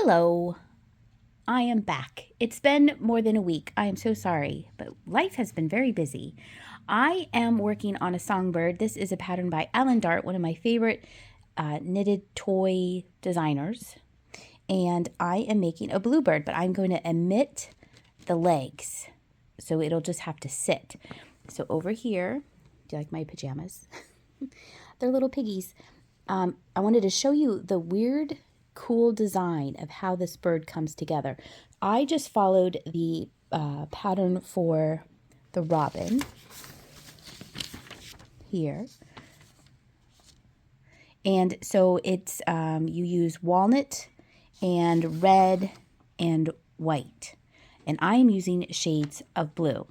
Hello, I am back. It's been more than a week. I am so sorry, but life has been very busy. I am working on a songbird. This is a pattern by Alan Dart, one of my favorite knitted toy designers. And I am making a bluebird, but I'm going to omit the legs. So it'll just have to sit. So over here, do you like my pajamas? They're little piggies. I wanted to show you the weird, cool design of how this bird comes together. I just followed the pattern for the robin here. And so it's, you use walnut and red and white. And I'm using shades of blue.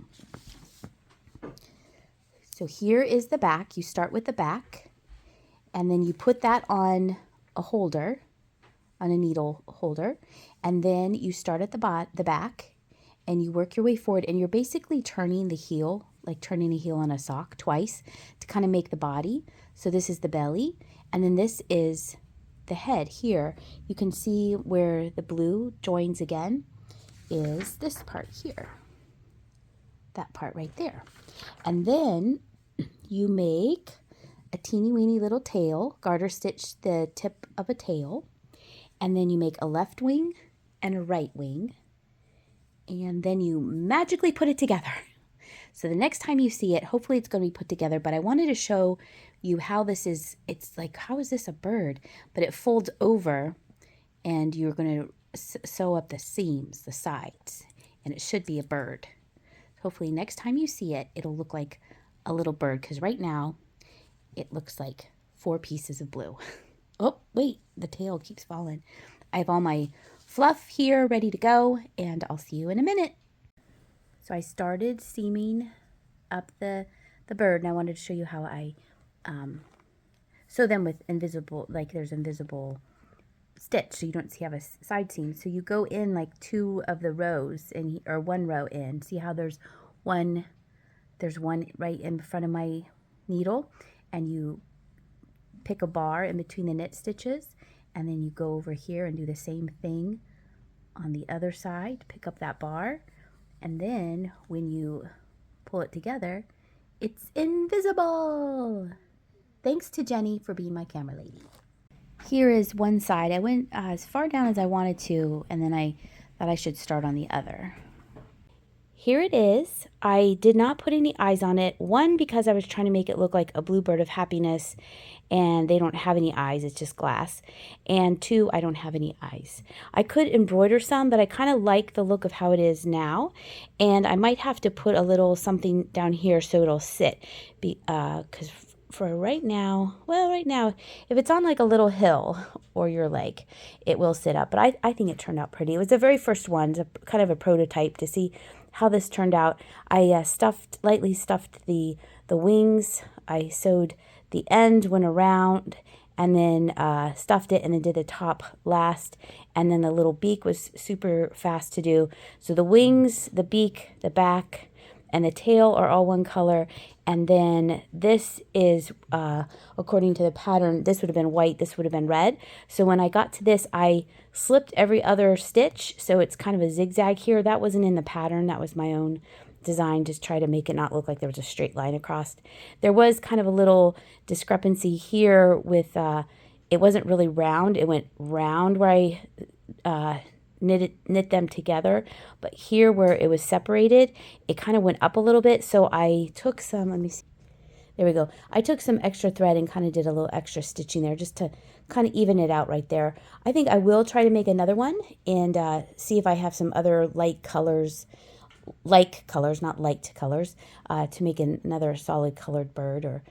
So here is the back. You start with the back, and then you put that on a holder, on a needle holder, and then you start at the back, and you work your way forward, and you're basically turning the heel, like turning a heel on a sock twice to kind of make the body. So this is the belly, and then this is the head here. You can see where the blue joins again is this part here, that part right there. And then you make a teeny weeny little tail, garter stitch the tip of a tail, and then you make a left wing and a right wing, and then you magically put it together. So the next time you see it, hopefully it's going to be put together, but I wanted to show you how this is. It's like, how is this a bird? But it folds over, and you're going to sew up the seams, the sides, and it should be a bird. Hopefully next time you see it, it'll look like a little bird, because right now it looks like 4 pieces of blue. Oh, wait, the tail keeps falling. I have all my fluff here ready to go, and I'll see you in a minute. So I started seaming up the bird, and I wanted to show you how I sew them with invisible, like there's invisible stitch, so you don't see have a side seam. So you go in like 2 of the rows, or 1 row in. See how there's one right in front of my needle, and you pick a bar in between the knit stitches, and then you go over here and do the same thing on the other side, pick up that bar, and then when you pull it together, it's invisible. Thanks to Jenny for being my camera lady. Here is one side. I went as far down as I wanted to, and then I thought I should start on the other. Here it is. I did not put any eyes on it. 1, because I was trying to make it look like a bluebird of happiness, and they don't have any eyes, it's just glass. And 2, I don't have any eyes. I could embroider some, but I kind of like the look of how it is now. And I might have to put a little something down here so it'll sit. Because for right now, if it's on like a little hill or your leg, it will sit up. But I think it turned out pretty. It was the very first one, it's kind of a prototype to see how this turned out. I lightly stuffed the wings. I sewed the end, went around, and then stuffed it, and then did the top last. And then the little beak was super fast to do. So the wings, the beak, the back, and the tail are all one color. And then this is, according to the pattern, this would have been white, this would have been red. So when I got to this, I slipped every other stitch, so it's kind of a zigzag here. That wasn't in the pattern, that was my own design, just try to make it not look like there was a straight line across. There was kind of a little discrepancy here with, it wasn't really round, it went round where I knit them together, but here where it was separated, it kind of went up a little bit. So I took some, let me see, there we go. I took some extra thread and kind of did a little extra stitching there just to kind of even it out right there. I think I will try to make another one and see if I have some other light colors, not light colors, to make another solid colored bird or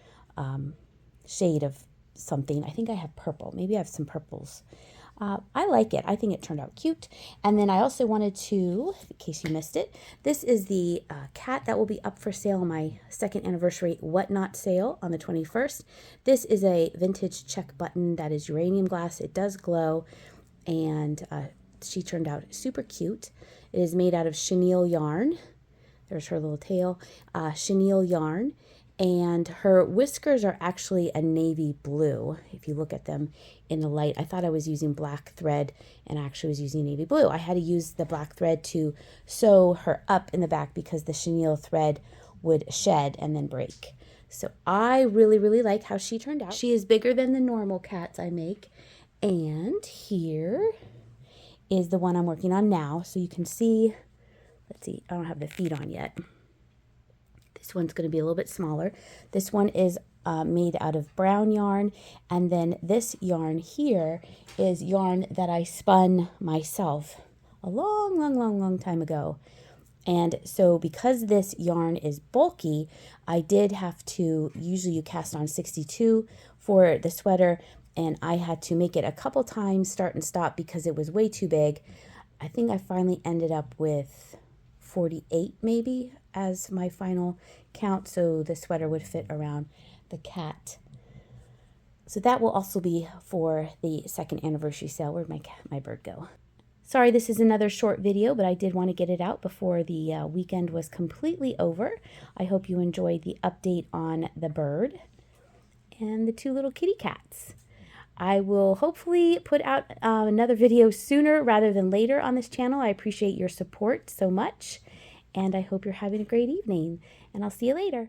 shade of something. I think I have purple. Maybe I have some purples. I like it. I think it turned out cute. And then I also wanted to, in case you missed it, this is the cat that will be up for sale on my 2nd anniversary Whatnot sale on the 21st. This is a vintage check button that is uranium glass. It does glow, and she turned out super cute. It is made out of chenille yarn. There's her little tail. Chenille yarn. And her whiskers are actually a navy blue. If you look at them in the light, I thought I was using black thread and I actually was using navy blue. I had to use the black thread to sew her up in the back because the chenille thread would shed and then break. So I really, really like how she turned out. She is bigger than the normal cats I make. And here is the one I'm working on now. So you can see, let's see, I don't have the feet on yet. This one's going to be a little bit smaller. This one is made out of brown yarn. And then this yarn here is yarn that I spun myself a long, long, long, long time ago. And so because this yarn is bulky, I did have to, usually you cast on 62 for the sweater, and I had to make it a couple times, start and stop, because it was way too big. I think I finally ended up with 48 maybe as my final count, so the sweater would fit around the cat. So that will also be for the second anniversary sale. Where'd my bird go? Sorry, this is another short video, but I did want to get it out before the weekend was completely over. I hope you enjoyed the update on the bird and the two little kitty cats. I will hopefully put out another video sooner rather than later on this channel. I appreciate your support so much, and I hope you're having a great evening, and I'll see you later.